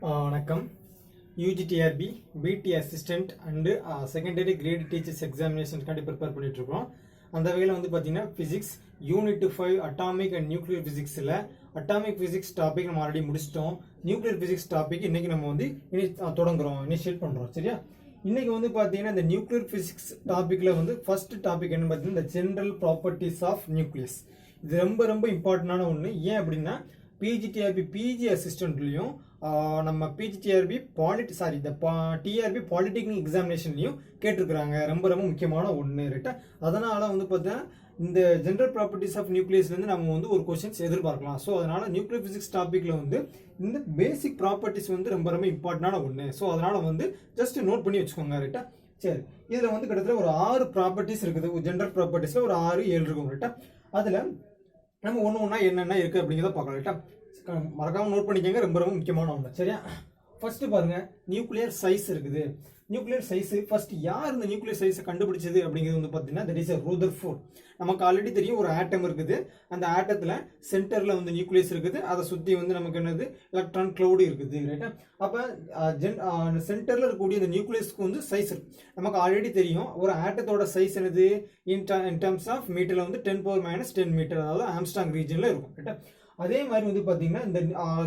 வணக்கம். UGTRB BT Assistant and Secondary Grade Teachers Examination prepare பண்ணிட்டு இருக்கோம். அந்த வகையில் வந்து பார்த்தீங்கன்னா physics Unit 5 Atomic and Nuclear Physicsல Atomic Physics topic நம்ம ஆல்ரெடி முடிச்சிட்டோம். நியூக்ளியர் பிசிக்ஸ் டாபிக் இன்னைக்கு நம்ம வந்து தொடங்குறோம், இனிஷியேட் பண்றோம். சரியா? இன்னைக்கு வந்து பார்த்தீங்கன்னா இந்த நியூக்ளியர் பிசிக்ஸ் டாபிக்ல வந்து ஃபர்ஸ்ட் டாபிக் என்ன பார்த்தீங்கன்னா இந்த ஜெனரல் ப்ராப்பர்ட்டிஸ் ஆஃப் நியூக்ளியஸ். இது ரொம்ப ரொம்ப இம்பார்ட்டன்டான ஒன்று. ஏன் அப்படின்னா PGTRB பிஜி அசிஸ்டன்ட்லையும் நம்ம PGTRB டிஆர்பி பாலிடெக்னிக் எக்ஸாமினேஷன்லையும் கேட்டிருக்கிறாங்க. ரொம்ப ரொம்ப முக்கியமான ஒன்று ரைட்டா. அதனால வந்து பார்த்தீங்கன்னா இந்த ஜெனரல் ப்ராப்பர்ட்டிஸ் ஆஃப் நியூக்ளியஸ்லேருந்து நம்ம வந்து ஒரு கொஸ்டின்ஸ் எதிர்பார்க்கலாம். ஸோ அதனால நியூக்ளியர் பிசிக்ஸ் டாப்பிக்கில் வந்து இந்த பேசிக் ப்ராப்பர்ட்டிஸ் வந்து ரொம்ப ரொம்ப இம்பார்ட்டன்டான ஒன்று. ஸோ அதனால வந்து ஜஸ்ட் நோட் பண்ணி வச்சுக்கோங்க ரைட்டா. சரி, இதில் வந்து கிட்டத்தட்ட ஒரு 6 ப்ராப்பர்ட்டிஸ் இருக்குது. ஜெனரல் ப்ராப்பர்ட்டிஸில் ஒரு 6-7 இருக்கும் ரைட்டா. அதில் நம்ம ஒன்று ஒன்றா என்னென்ன இருக்குது அப்படிங்கிறத பார்க்கலாம் ரைட்டா. மறக்காம நோட் பண்ணிக்கோங்க, ரொம்ப ரொம்ப முக்கியமான ஒன்று. சரியா? ஃபர்ஸ்ட் பாருங்க, நியூக்ளியர் சைஸ் இருக்குது. நியூக்ளியர் சைஸ் ஃபர்ஸ்ட் யார் இந்த நியூக்ளியர் சைஸை கண்டுபிடிச்சது அப்படிங்கிறது வந்து பார்த்தீங்கன்னா தட் இஸ் ரூதர்ஃபோர்ட். நமக்கு ஆல்ரெடி தெரியும் ஒரு ஆட்டம் இருக்குது. அந்த ஆட்டத்தில் சென்டரில் வந்து நியூக்ளியஸ் இருக்குது. அதை சுற்றி வந்து நமக்கு என்னது எலக்ட்ரான் கிளவுடு இருக்குது ரைட்டா. அப்போ சென்டரில் இருக்கக்கூடிய இந்த நியூக்ளியஸ்க்கு வந்து சைஸ் இருக்கு. நமக்கு ஆல்ரெடி தெரியும் ஒரு ஆட்டத்தோட சைஸ் என்னது இன் டர்ம்ஸ் ஆஃப் மீட்டரில் வந்து 10⁻⁻10 மீட்டர், அதாவது ஆம்ஸ்டாங் ரீஜனில் இருக்கும் ரைட்டா. அதே மாதிரி வந்து பார்த்தீங்கன்னா இந்த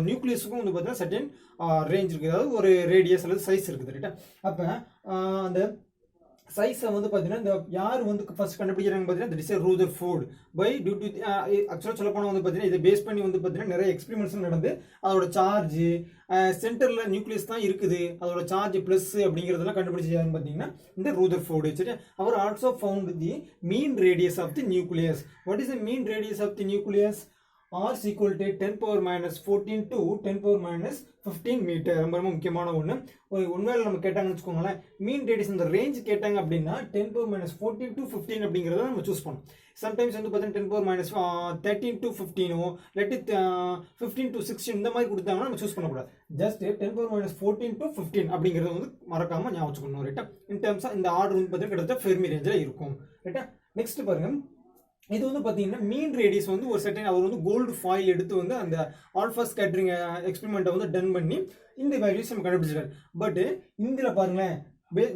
நியூக்ளியஸுக்கும் வந்து பார்த்தீங்கன்னா சர்டன் ரேஞ்ச் இருக்குது, அதாவது ஒரு ரேடியஸ் அல்லது சைஸ் இருக்குது ரைட்டா. அப்போ அந்த சைஸை வந்து பார்த்தீங்கன்னா இந்த யார் வந்து ஃபர்ஸ்ட் கண்டுபிடிக்கிறாங்க பார்த்தீங்கன்னா that is Rutherford by due to ஆக்சுவலாக சொல்ல போனால் வந்து பார்த்தீங்கன்னா இதை பேஸ் பண்ணி வந்து பார்த்தீங்கன்னா நிறைய எக்ஸ்பெரிமெண்ட்ஸ் நடந்து அதோட சார்ஜ் சென்டரில் நியூக்ளியஸ் தான் இருக்குது, அதோட சார்ஜ் ப்ளஸ் அப்படிங்கிறதெல்லாம் கண்டுபிடிச்சி யாருன்னு பார்த்தீங்கன்னா இந்த ரூதர்ஃபோர்டு. சரி, அவர் also found the mean radius of the nucleus. What is the mean radius of the nucleus? R is equal to 10⁻14 to 10⁻15 metre. ரொம்ப ரொம்ப முக்கியமான ஒன்று. ஒரு உண்மையில நம்ம கேட்டாங்கன்னு வச்சுக்கோங்களேன், மீன் ரேடியஸ் இந்த ரேஞ்ச் கேட்டாங்க அப்படின்னா 10⁻14 to 15 அப்படிங்கிறத நம்ம சூஸ் பண்ணணும். சம்டைம்ஸ் வந்து பார்த்தீங்கன்னா 10⁻13 to 15 இல்லாட்டி 15 to 16 இந்த மாதிரி கொடுத்தாங்கன்னா நம்ம சூஸ் பண்ணக்கூடாது. ஜஸ்ட் 10⁻14 to 15 அப்படிங்கிறத வந்து மறக்காம ஞாபகம் வச்சுக்கணும் ரைட்டா. இன் டர்ம்ஸ் இந்த ஆர்டர் வந்து பார்த்தீங்கன்னா கிட்டத்தட்ட ஃபெர்மி ரேஞ்சில் இருக்கும் ரைட்டா. நெக்ஸ்ட் பாருங்க, இது வந்து பார்த்தீங்கன்னா மீன் ரேடியஸ் வந்து ஒரு செகண்ட் அவர் வந்து கோல்டு ஃபாயில் எடுத்து வந்து அந்த ஆல்ஃபா ஸ்கேட்டரிங் எக்ஸ்பெரிமெண்ட்டை வந்து டன் பண்ணி இந்த வேல்யூஸ் நம்ம கண்டுபிடிச்சிருக்காரு. பட் இதில் பாருங்களேன்,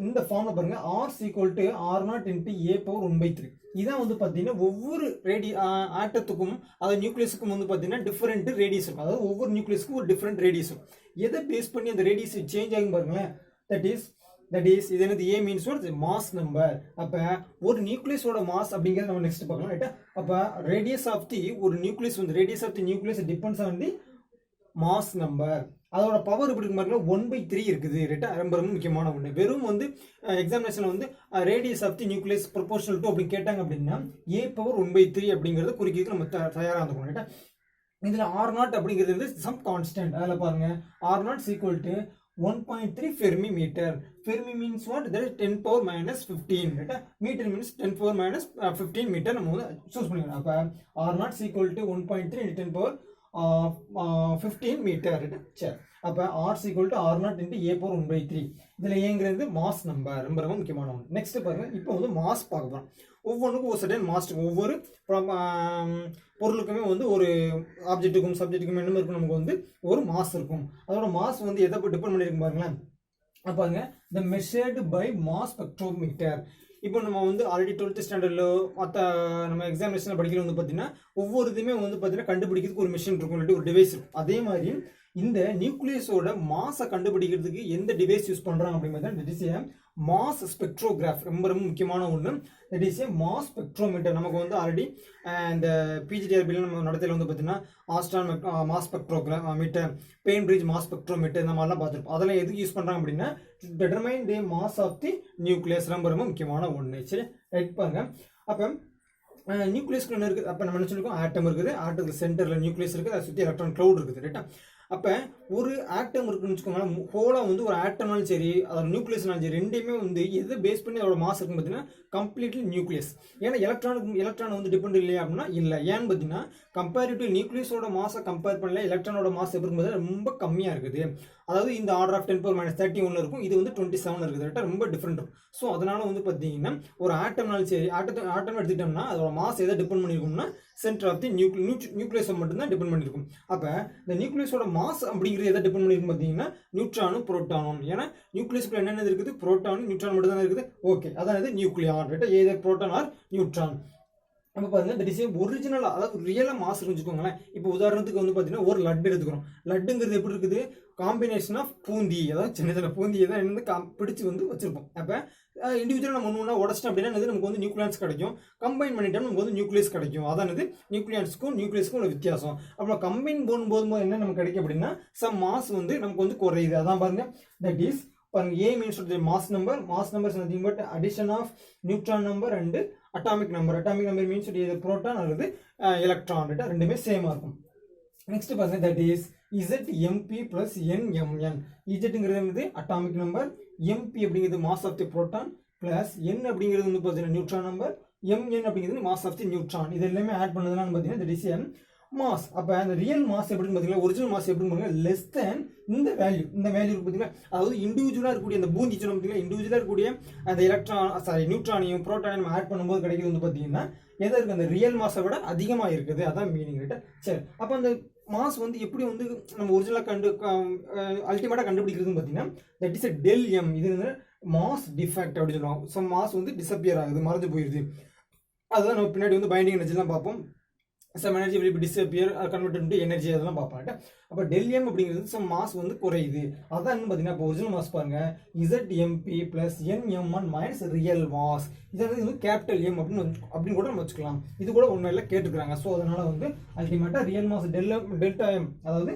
இந்த ஃபார்மில் பாருங்க R is equal to R0 into A⁻1/3. இதான் வந்து பார்த்தீங்கன்னா ஒவ்வொரு ஆட்டத்துக்கும் அதாவது நியூக்ளியஸுக்கும் வந்து பார்த்தீங்கன்னா டிஃபரெண்ட் ரேடியஸ் இருக்கும். அதாவது ஒவ்வொரு நியூக்ளியஸுக்கும் ஒரு டிஃபரெண்ட் ரேடியஸ் இருக்கும். எதை பேஸ் பண்ணி அந்த ரேடியஸ் சேஞ்ச் ஆகும் பாருங்களேன். தட் இஸ் இது என்னது? A means what? Mass number. அப்போ ஒரு நியூக்ளியஸோட மாஸ் அப்படிங்கிறது நம்ம நெக்ஸ்ட் பார்க்கலாம் ரைட்டா. அப்போ ரேடியஸ் ஆஃப் தி ஒரு நியூக்ளியஸ் வந்து radius of the nucleus depends on the mass number. அதோட பவர் எப்படி இருக்கு பாருங்க, 1/3 இருக்குது ரைட்டா. ரொம்ப ரொம்ப முக்கியமான ஒன்று. வெறும் வந்து எக்ஸாமினேஷன் வந்து radius of the nucleus proportional to அப்படி கேட்டாங்க அப்படின்னா A⁻1/3 அப்படிங்கிறத குறிக்கிறதுக்கு நம்ம தயாராக இருந்துக்கணும் ரைட்டா. இதில் R0 அப்படிங்கிறது வந்து சம் கான்ஸ்டன்ட். அதில் பாருங்க R0 is equal to 1.3 Fermi meter. Fermi means what? That is 10⁻15 right? Meter means 10⁻15 meter. நம்ம வந்து சூஸ் பண்ணிக்கலாம். அப்ப R0 is equal to 1.3 into 10⁻15 meter right? சரி, அப்ப R is equal to R0 into A⁻1/3. இதுல ஏங்கிறது மாஸ் நம்பர். ரொம்ப ரொம்ப முக்கியமான ஒன்று. நெக்ஸ்ட் பாருங்க, இப்போ வந்து மாஸ் பார்க்க போறோம். ஒவ்வொன்றுக்கும் ஒரு சர்டன் மாஸ் இருக்கும். ஒவ்வொரு பொருளுக்குமே வந்து ஒரு ஆப்ஜெக்ட்டுக்கும் சப்ஜெக்ட்டுக்கும் என்ன இருக்கும், நமக்கு வந்து ஒரு மாஸ் இருக்கும். அதோட மாஸ் வந்து எதை டிபெண்ட் பண்ணியிருக்கும் பாருங்களேன். பாருங்க, த மெஷர்டு பை மாஸ் ஸ்பெக்ட்ரோமீட்டர். இப்போ நம்ம வந்து ஆல்ரெடி 12th ஸ்டாண்டர்டில் மற்ற நம்ம எக்ஸாமினேஷன் படிக்கிறது வந்து பார்த்தீங்கன்னா ஒவ்வொரு இதுவுமே வந்து பார்த்தீங்கன்னா கண்டுபிடிக்கிறதுக்கு ஒரு மிஷின் இருக்கும், இல்லாட்டி ஒரு டிவைஸ் இருக்கும். அதே மாதிரி இந்த நியூக்ளியஸோட மாஸை கண்டுபிடிக்கிறதுக்கு எந்த டிவைஸ் யூஸ் பண்ணுறாங்க அப்படிங்கிறது that is a mass spectrograph. ரொம்ப ரொம்ப முக்கியமான ஒன்று. That is a mass spectrometer. நமக்கு வந்து ஆல்ரெடி இந்த PGTRBயில் நம்ம நடத்தையில் வந்து பார்த்தீங்கன்னா Aston mass spectrometer, Bainbridge mass spectrometer இந்த மாதிரிலாம் பார்த்துருப்போம். அதெல்லாம் எதுக்கு யூஸ் பண்ணுறாங்க அப்படின்னா determine the mass of the nucleus. ரொம்ப ரொம்ப முக்கியமான ஒன்று. சரி, ரைட் பாருங்க. அப்போ நியூக்ளியஸ்க்கு ஒன்று இருக்குது. அப்போ நம்ம என்ன சொல்லிருக்கோம், ஆட்டம் இருக்குது. ஆட்டத்துக்கு சென்டரில் நியூக்ளியஸ் இருக்குது, அதை சுற்றி எலக்ட்ரான் கிளவுட் இருக்குது ரைட்டா. அப்போ ஒரு ஆட்டம் இருக்குன்னு வச்சுக்கோங்களேன், ஹோலாக வந்து ஒரு ஆட்டம்னாலும் சரி அதோட நியூக்ளியஸ்னாலும் சரி ரெண்டையுமே வந்து எதை பேஸ் பண்ணி அதோட மாஸ் இருக்குன்னு பார்த்தீங்கன்னா கம்ப்ளீட்லி நியூக்ளியஸ். ஏன்னா எலக்ட்ரான் வந்து டிபெண்ட் இல்லையா அப்படின்னா இல்லை. ஏன்னு பார்த்தீங்கன்னா கம்பேரிட்டிவ் நியூக்ளியஸோட மாஸை கம்பேர் பண்ணல எலக்ட்ரானோட மாஸ் எப்படி இருக்கும்போது ரொம்ப கம்மியாக இருக்குது. அதாவது இந்த ஆர்டர் ஆஃப் 10⁻31 இருக்கும், இது வந்து 27 இருக்குது ரைட்டா. ரொம்ப டிஃப்ரெண்ட் இருக்கும். ஸோ அதனால வந்து பார்த்தீங்கன்னா ஒரு ஆட்டம்னாலும் சரி ஆட்டம் எடுத்துக்கிட்டோம்னா அதோட மாஸ் எதை டிபெண்ட் பண்ணியிருக்கும்னா சென்டர் ஆஃப் தி நியூக்ளியஸை மட்டும்தான் டிபெண்ட் பண்ணியிருக்கும். அப்போ இந்த நியூக்ளியஸோட மாஸ் அப்படிங்கிறது எதை டிபெண்ட் பண்ணியிருக்கும் பார்த்தீங்கன்னா நியூட்ரானும் புரோட்டானும். ஏன்னா நியூக்ளியஸ்க்குள்ள என்னென்ன இருக்குது, புரோட்டானும் நியூட்ரான் மட்டும் தான் இருக்குது. ஓகே, அதாவது நியூக்ளியான் ரைட்டா, ஏதர் புரோட்டான் ஆர் நியூட்ரான். அப்போ பாருங்க இந்த டிசைன் ஒரிஜினல், அதாவது ரியலாக மாஸ் இருந்துச்சுக்கோங்களேன். இப்போ உதாரணத்துக்கு வந்து பார்த்தீங்கன்னா ஒரு லட்டு எடுத்துக்கிறோம். லட்டுங்கிறது எப்படி இருக்குது, காம்பினேஷன் ஆஃப் பூந்தி, அதாவது சின்ன சின்ன பூந்தியை தான் வந்து பிடிச்சி வந்து வச்சிருப்போம். அப்போ இண்டிவிஜுவலாக நம்ம ஒன்று உடச்சிட்டோம் அப்படின்னா நமக்கு வந்து நியூக்ளியான்ஸ் கிடைக்கும். கம்பைன் பண்ணிட்டோம் நமக்கு வந்து நியூக்ளியஸ் கிடைக்கும். அதானது நியூக்ளியான்ஸ்க்கும் நியூக்ளியஸ்க்கும் உள்ள வித்தியாசம். அப்போ கம்பைன் போது என்ன நமக்கு கிடைக்கும் அப்படின்னா சம் மாஸ் வந்து நமக்கு வந்து குறையுது. அதான் பாருங்க, that is A means mass number is nothing but addition of neutron number and atomic number. Atomic number means either proton or electron. ரெண்டுமே சேமா இருக்கும். நெக்ஸ்ட் பாருங்க, that is ZMP plus NMN. Zங்கிறது atomic number, MP அப்படிங்கிறது mass of the proton plus N அப்படிங்கிறது வந்து பார்த்தீங்கன்னா neutron number, MN அப்படிங்கிறது mass of the neutron. இது எல்லாமே ஆட் பண்ணதுனா பார்த்தீங்கன்னா that is மாஸ். அப்போ அந்த ரியல் மாஸ் எப்படின்னு பார்த்தீங்கன்னா, ஒரிஜினல் மாஸ் எப்படின்னு பார்த்தீங்கன்னா லெஸ் தேன் இந்த வேல்யூ பார்த்தீங்கன்னா, அதாவது இண்டிவிஜுவலாக இருக்கக்கூடிய அந்த பூந்தி சொன்ன பார்த்தீங்கன்னா இண்டிவிஜுவலாக இருக்கக்கூடிய அந்த நியூட்ரானையும் புரோட்டானையும் ஆட் பண்ணும்போது கிடைக்கிறது வந்து பார்த்தீங்கன்னா எதை இருக்குது, அந்த ரியல் மாஸை விட அதிகமாக இருக்குது. அதான் மீனிங் ரைட்டா. சரி, அப்போ அந்த மாஸ் வந்து எப்படி வந்து நம்ம ஒரிஜினலாக அல்டிமேட்டாக கண்டுபிடிக்கிறதுன்னு பார்த்தீங்கன்னா தட் இஸ் டெல் எம். இது வந்து மாஸ் டிஃபெக்ட் அப்படின்னு சொல்லுவாங்க. ஸோ மாஸ் வந்து டிஸப்பியர் ஆகுது, மறைஞ்சு போயிடுது. அதுதான் நம்ம பின்னாடி வந்து பைண்டிங் எனர்ஜிலாம் பார்ப்போம். Some energy will be disappear or converted into energy, அதெல்லாம் பார்ப்பாங்க. அப்போ டெல்லியம் அப்படிங்கிறது சம் மாஸ் வந்து குறையுது. அதான் பார்த்தீங்கன்னா இப்போ ஒரிஜினல் மாஸ் பாருங்க, ZMP plus NM1 minus real mass. இது வந்து கேபிட்டல் எம் அப்படின்னு கூட நம்ம வச்சுக்கலாம். இது கூட உண்மையில கேட்டுக்கிறாங்க. ஸோ அதனால வந்து அல்டிமேட்டாக ரியல் மாஸ் டெல்டா எம், அதாவது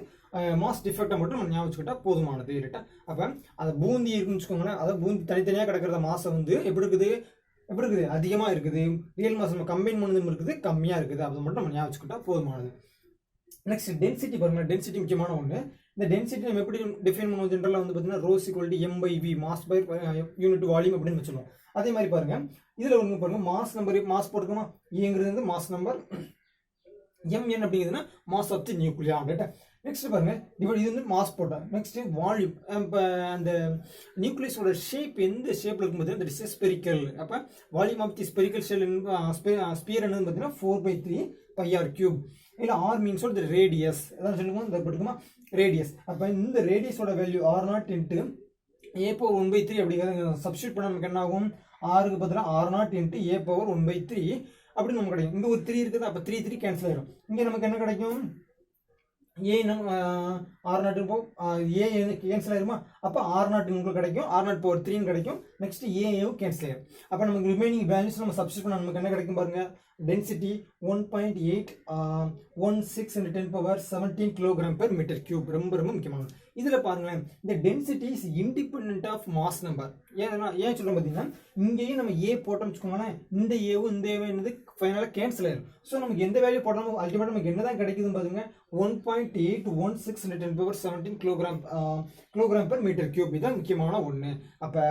மாஸ் டிஃபெக்டை மட்டும் நம்ம ஞாபகம் வச்சுக்கிட்டா போதுமானது ரைட்டா. அப்போ அந்த பூந்தி இருக்குன்னு வச்சுக்கோங்களேன், அதாவது பூந்தி தனித்தனியாக கிடக்கிறத மாசை வந்து எப்படி இருக்குது அதிகமாக இருக்குது. ரியல் மாஸ் நம்ம கம்பைன் பண்ணதும் இருக்குது, கம்மியாக இருக்குது. அதை மட்டும் நம்ம ஞாபகம் வச்சுக்கிட்டா போதுமானது. நெக்ஸ்ட் டென்சிட்டி பாருங்க, டென்சிட்டி முக்கியமான ஒன்று. இந்த டென்சிட்டி நம்ம எப்படி டிஃபைன் பண்ணுவோம், ஜென்ரலாக வந்து பார்த்தீங்கன்னா rho equal to M/V, mass by unit volume அப்படின்னு வச்சுருவோம். அதே மாதிரி பாருங்க, இதில் ஒன்று பாருங்க, மாஸ் நம்பர் மாஸ் போட்டுக்கோமா, ஏங்கிறது வந்து மாஸ் நம்பர், MN அப்படிங்கிறதுனா மாஸ் ஆஃப் தி நியூக்ளியான் ரைட்டா. நெக்ஸ்ட் பாருங்க, இது வந்து மாஸ் போட்டா. நெக்ஸ்ட் வால்யூம், இப்போ அந்த நியூக்ளியஸோட ஷேப் எந்த ஷேப்ல இருக்கும்போது அந்த டிஸ் ஸ்பெரிக்கல். அப்போ volume of the spherical shell sphere என்னன்னு பார்த்தீங்கன்னா 4/3 πr3. இல்லை ஆர் மீன்ஸ் த ரேடியஸ், அதான் சொல்லுவோம் இந்த போட்டுக்குமா ரேடியஸ். அப்போ இந்த ரேடியஸோட வேல்யூ R0 இன்ட்டு A/1/3 அப்படிங்கிறத சப்ஸ்டியூட் பண்ண நமக்கு என்ன ஆகும், ஆருக்கு பதிலாக R0 இன்ட்டு A/1/3 அப்படின்னு நமக்கு கிடைக்கும். இங்கே ஒரு 3 இருக்குது, அப்போ 3 கேன்சல் ஆகிடும். இங்கே நமக்கு என்ன கிடைக்கும், ஏ நம்ம R0 ஏ கேன்சல் ஆயிருமா, அப்போ R0 உங்களுக்கு கிடைக்கும், R0/3 கிடைக்கும். நெக்ஸ்ட் ஏவும் கேன்சல் ஆயிரும். அப்போ நமக்கு ரிமைனிங் வேல்யூஸ் நம்ம சப்ஸ்டியூட் பண்ண நமக்கு என்ன கிடைக்கும் பாருங்க, டென்சிட்டி 1.816 × 10⁻17 kg/m3. ரொம்ப ரொம்ப முக்கியமானது. இதில் பாருங்களேன், இந்த density is independent of mass number. ஏன் சொல்கிறோம் பார்த்தீங்கன்னா, இங்கேயும் நம்ம ஏ போட்டோம் வச்சுக்கோங்களேன், இந்த ஏவும் இந்த ஏவும் என்னது ஃபைனலாக கேன்சல் ஆயிடும். ஸோ நமக்கு எந்த வேல்யூ போட்டாலும் அல்டிமேட்டாக நமக்கு என்ன தான் கிடைக்குதுன்னு பாருங்க, 1.816 × 10⁻17 kg/m3. இதுதான் முக்கியமான ஒன்று. அப்போ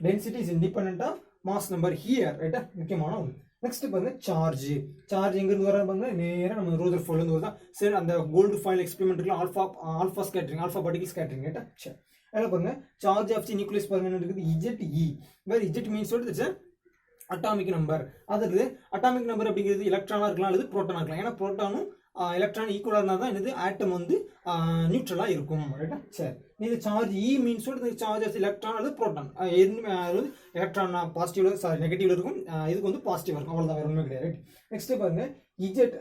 density is independent of mass number here ரைட்டா, முக்கியமான ஒன்று. நெக்ஸ்ட் பாருங்க, சார்ஜ் எங்கிருந்து வர பாருங்க, நேராக நம்ம ரூதர் ஃபோர்லேருந்து வருதா. சரி, அந்த கோல்டு ஃபாயில் எக்ஸ்பெரிமெண்ட்ல alpha scattering, alpha particle scattering ரைட்டா. சரி, அதில் பாருங்க சார்ஜ் ஆஃப் தி நியூக்ளியஸ் பாருங்க என்ன இருக்குது, ZE. வேறு Z மீன்ஸ் அட்டாமிக் நம்பர். அதாவது அட்டாமிக் நம்பர் அப்படிங்கிறது எலக்ட்ரானாக இருக்கலாம் அல்லது புரோட்டானாக இருக்கலாம். ஏன்னா புரோட்டானும் எலக்ட்ரான் ஈக்குவலாக இருந்தால் தான் என்னது ஆட்டம் வந்து நியூட்ரலாக இருக்கும் ரைட்டா. சரி, இது charge e means charge of electron அல்லது புரோட்டான் அதாவது எலக்ட்ரான் பாசிட்டிவ்ல நெகட்டிவ்ல இருக்கும், இதுக்கு வந்து பாசிட்டிவ் இருக்கும். அவ்வளோதான், வேற ஒன்றுமே கிடையாது. நெக்ஸ்ட் பாருங்க, இஜெட்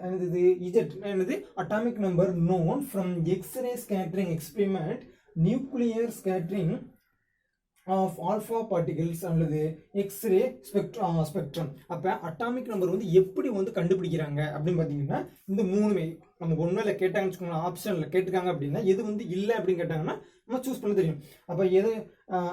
என்னது atomic number known from x ray scattering experiment, nuclear scattering of alpha particles அல்லது எக்ஸ்ரே ஸ்பெக்ட்ரம். அப்போ அட்டாமிக் நம்பர் வந்து எப்படி வந்து கண்டுபிடிக்கிறாங்க அப்படின்னு பார்த்தீங்கன்னா, இந்த மூணுமே நம்ம ஒன்றும் கேட்டாங்கன்னு வச்சுக்கோங்களேன், ஆப்ஷனில் கேட்டுக்காங்க அப்படின்னா எது வந்து இல்லை அப்படின்னு கேட்டாங்கன்னா நம்ம சூஸ் பண்ண தெரியும். அப்போ எது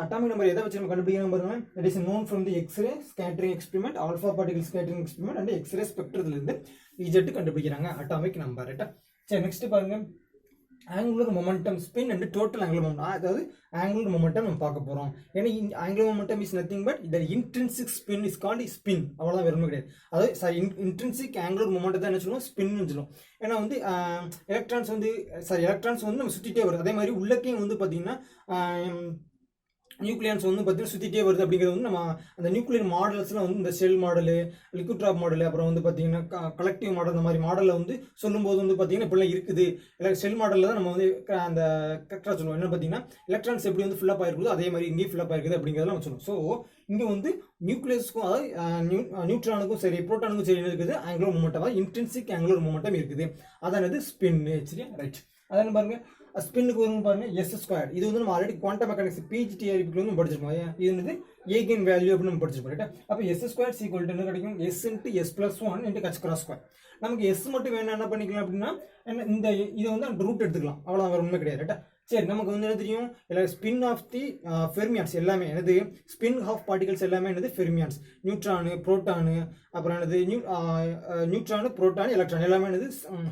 அட்டாமிக் நம்பர் எதை வச்சு நம்ம கண்டுபிடிக்கிறாங்க பாருங்க, that is known from the x-ray scattering experiment, alpha particle scattering experiment and x-ray ஸ்பெக்ட்ரத்துலேருந்து இஜெட் கண்டுபிடிக்கிறாங்க அட்டாமிக் நம்பர் ரைட்டா. சரி, நெக்ஸ்ட் பாருங்க, angular momentum spin and total angular momentum. அதாவது ஆங்குலர் மொமெண்டம் நம்ம பார்க்க போகிறோம். ஏன்னா angular momentum is nothing but the intrinsic spin is called spin. அவ்வளோதான், வேறு ஒன்றும் கிடையாது. அதாவது இன்ட்ரின்சிக் ஆங்குலர் மொமெண்டம் தான் என்ன சொல்லுவோம், ஸ்பின்னு சொல்லுவோம். ஏன்னா வந்து எலக்ட்ரான்ஸ் வந்து நம்ம சுற்றிட்டே வருது. அதே மாதிரி உள்ளக்கையும் வந்து பார்த்தீங்கன்னா நியூக்ளியன்ஸ் வந்து பார்த்தீங்கன்னா சுற்றிட்டே வருது அப்படிங்கிறது வந்து நம்ம அந்த நியூக்ளியர் மாடல்ஸ்லாம் வந்து இந்த செல் மாடலு லிக்விட் ட்ராப் மாடல் அப்புறம் வந்து பார்த்தீங்கன்னா கலெக்டிவ் மாடல் இந்த மாதிரி மாடலில் வந்து சொல்லும்போது வந்து பார்த்தீங்கன்னா இப்படிலாம் இருக்குது இல்லை செல் மாடலில் தான் நம்ம வந்து அந்த கரெக்டாக சொல்லுவோம் என்ன பார்த்தீங்கன்னா எலக்ட்ரான்ஸ் எப்படி வந்து ஃபில்லப் ஆயிருக்குதோ அதே மாதிரி இங்கேயும் ஃபில்லப் ஆயிருக்குது அப்படிங்கிறதெல்லாம் நம்ம சொல்லுவோம். ஸோ இங்கே வந்து நியூக்ளியஸ்க்கும் அதாவது நியூட்ரானுக்கும் சரி புரோட்டானுக்கும் சரி இருக்குது ஆங்குலர் மூமெண்டம், அதாவது இன்ட்ரின்சிக் ஆங்குலர் மூமெண்டம் இருக்குது. அதானது ஸ்பின். சரியா, ரைட். அதான் பாருங்க ஸ்பின்னுக்கு வரும் பாருங்க s². இது வந்து நம்ம ஆல்ரெடி குவாண்டம் மெக்கானிக்ஸ் பிஜிடிஆர்பிக்கு வந்து படிச்சிருக்கோம். இது வந்து ஏகன் வேல்யூ அப்படின்னு நம்ம படிச்சிருக்கோம். அப்போ s² என்ன கிடைக்கும்? s × s+1 × h². நமக்கு s மட்டும் வேணும் என்ன பண்ணிக்கலாம் அப்படின்னா இந்த இதை வந்து ரூட் எடுத்துக்கலாம், அவ்வளோ வேற ஒன்றுமே கிடையாது. சரி, நமக்கு வந்து என்ன தெரியும்? ஸ்பின் ஆஃப் தி ஃபெர்மியான்ஸ் எல்லாமே என்னது? ஸ்பின் ஆஃப் பார்ட்டிகல்ஸ் எல்லாமே என்னது? ஃபெர்மியான்ஸ். நியூட்ரானு, புரோட்டானு, அப்புறம் என்னது? நியூட்ரானு, புரோட்டானு, எலக்ட்ரான் எல்லாமே என்னது?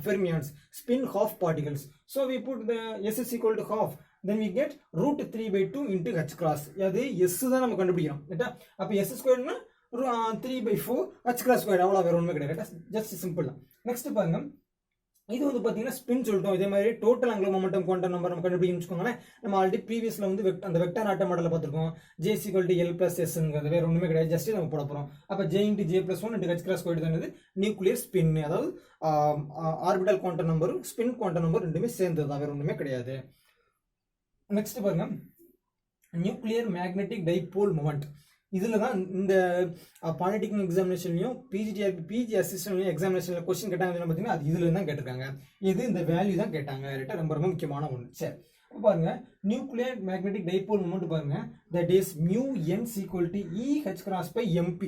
Fermions, spin off particles. So we put the s is equal to half, then we get √3/2 into h cross. அது s தான் நம்ம கண்டுபிடிக்கிறோம். ரைட்டா? அப்ப s² னா 3/4 h², அவ்வளவு வேற ஒண்ணுமே கிடையாது. ஜஸ்ட் சிம்பிள் தான். நெக்ஸ்ட் பாருங்க, இது வந்து பாத்தீங்கன்னா ஸ்பின் சொல்லிட்டோம். இதே மாதிரி total angular momentum quantum number நம்ம கண்டுபிடிக்கணும்னு வச்சுக்கோங்களேன். நம்ம ஆல்ரெடி ப்ரீவியஸ்ல வந்து அந்த வெக்டார் ஆட்டம் மாடல பார்த்திருக்கோம். j = l+s வேற ஒண்ணுமே கிடையாது, ஜஸ்ட் நம்ம போட போறோம். அப்ப j × j+1 × h² தான் நியூக்ளியர் ஸ்பின், அதாவது orbital quantum number spin quantum number ரெண்டுமே சேர்ந்தது தான், வேற ஒண்ணுமே கிடையாது. நெக்ஸ்ட் பாருங்க, நியூக்ளியர் மேக்னெட்டிக் டைபோல் மொமெண்ட். இதுல தான் இந்த பாலிடெக்னிக் எக்ஸாமினேஷன்லயும் பிஜி அசிஸ்டன்ட் எக்ஸாமினேஷன்ல கொஸ்டின் கேட்டாங்க பார்த்தீங்கன்னா அது இதுல தான் கேட்டிருக்காங்க. இது இந்த வேல்யூ தான் கேட்டாங்க. ரைட்டா, ரொம்ப ரொம்ப முக்கியமான ஒன்று. சரி, பாருங்க நியூக்ளியர் மேக்னெட்டிக் டைபோல் மொமெண்ட் பாருங்க, தட் இஸ் μn = EH×mp.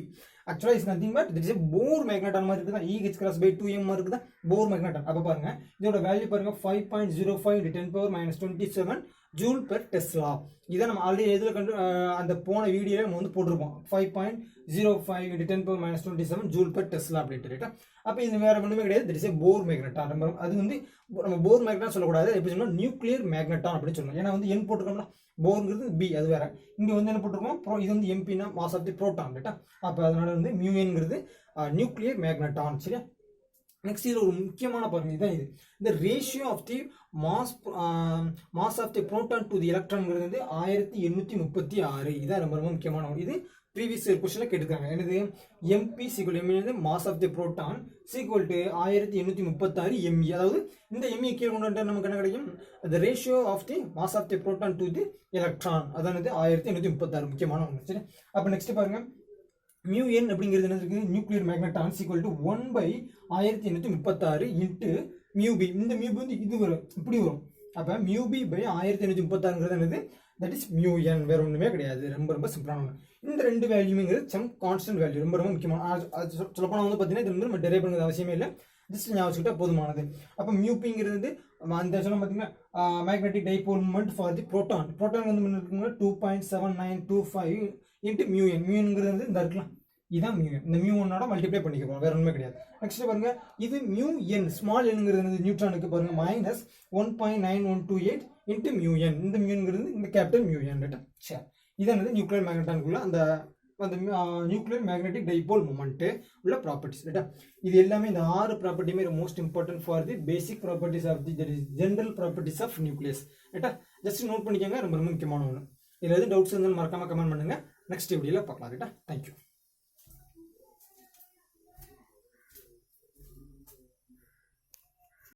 ஆக்சுவலா is nothing but this is Bohr magneton மாதிரி இருக்குதா, EH×2m இருக்குதா, போர் மேக்னெட்டான். அப்ப பாருங்க இதோட வேல்யூ பாருங்க 5.05 × 10⁻27 ஜூல் பெர் டெஸ்லா. இதை நம்ம ஆல்ரெடி எதுல கண்டு அந்த போன வீடியோல நம்ம வந்து போட்டிருப்போம் 5.05 × 10⁻27 ஜூல் பெர் டெஸ்லா அப்படின்ட்டு. அப்ப இது வேற ஒண்ணுமே கிடையாது, திஸ் இஸ் போர் மேக்னெட்டான். அது வந்து நம்ம போர் மேக்னெட்டான் சொல்லக்கூடாது, எப்படி சொன்னா நியூக்ளியர் மேக்னெட்டான் அப்படின்னு சொல்லணும். ஏன்னா வந்து n போட்டுருக்கோம்னா போர்ங்கிறது b, அது வேற. இங்க வந்து என்ன போட்டிருக்கோம், இது வந்து mp னா மாஸ் ஆஃப் தி புரோட்டான். ரைட்டா, அப்ப அதனால வந்து μn நியூக்ளியர் மேக்னெட்டான். சரியா, நெக்ஸ்ட் இது ஒரு முக்கியமான பாருங்க, இதான் இது இந்த ratio of the mass of the proton to the எலக்ட்ரான்ங்கிறது வந்து 1836. இதான் ரொம்ப ரொம்ப முக்கியமான ஒன்று. இது ப்ரீவியஸ் கொஸ்டின்ல கேட்டுருக்காங்க. என்னது? mp = mass of the proton = 1836 me. அதாவது இந்த me கீழே கொண்டு வந்து நமக்கு என்ன கிடைக்கும்? the ratio of the mass of the proton to the electron, அதானது 1836. முக்கியமான ஒன்று. சரி, அப்ப நெக்ஸ்ட் பாருங்க, μn அப்படிங்கிறது என்ன இருக்கு? Nuclear magneton = 1/1836 into μb. இந்த μb வந்து இது வரும், இப்படி வரும். அப்ப μb/1836 என்னது? தட் இஸ் μn, வேற ஒண்ணுமே கிடையாது. ரொம்ப ரொம்ப சிம்பிளான ஒன்று. இந்த ரெண்டு வேல்யூங்கிறது சம் கான்ஸ்டன்ட் வேல்யூ, ரொம்ப ரொம்ப முக்கியமான. சொல்லப்போனால் வந்து பார்த்தீங்கன்னா இது வந்து நம்ம டெரைவ் பண்ணுறது அவசியமே இல்லை, ஜஸ்ட் ஞாபகம் வச்சுக்கிட்டா போதுமானது. அப்போ μpங்கிறது அந்த சொல்ல பார்த்தீங்கன்னா magnetic dipole moment for the proton. Proton வந்து 2.7925 இன்ட்டு μn. μnங்கிறது வந்து இந்த இருக்கலாம், இதான் μn. இந்த μ1 மல்டிப்ளை பண்ணிக்கிறோம், வேற ஒன்றுமே கிடையாது. நெக்ஸ்ட் பாருங்க, இது μn ஸ்மால் nங்கிறது நியூட்ரானுக்கு பாருங்க -1.9128 இன்ட்டு μn. இந்த μnங்கிறது இந்த கேபிட்டல் μn. ரைட்டா, சரி, இதான் நியூக்ளியர் மேக்னெட்டானுக்குள்ள அந்த நியூக்ளியர் மேக்னெட்டிக் டைபோல் மொமெண்ட் உள்ள ப்ராப்பர்ட்டிஸ். ரைட்டா, இது எல்லாமே இந்த 6 ப்ராப்பர்ட்டியுமே most important for the basic properties of the general properties of nucleus. ரைட்டா, ஜஸ்ட் நோட் பண்ணிக்கோங்க, ரொம்ப ரொம்ப முக்கியமான ஒன்று. இதில் எதுவும் டவுட்ஸ் இருந்தாலும் மறக்காம கமெண்ட் பண்ணுங்க. நெக்ஸ்ட் வீடியோல பார்க்கலாம். ரைட்டா, தேங்க்யூ.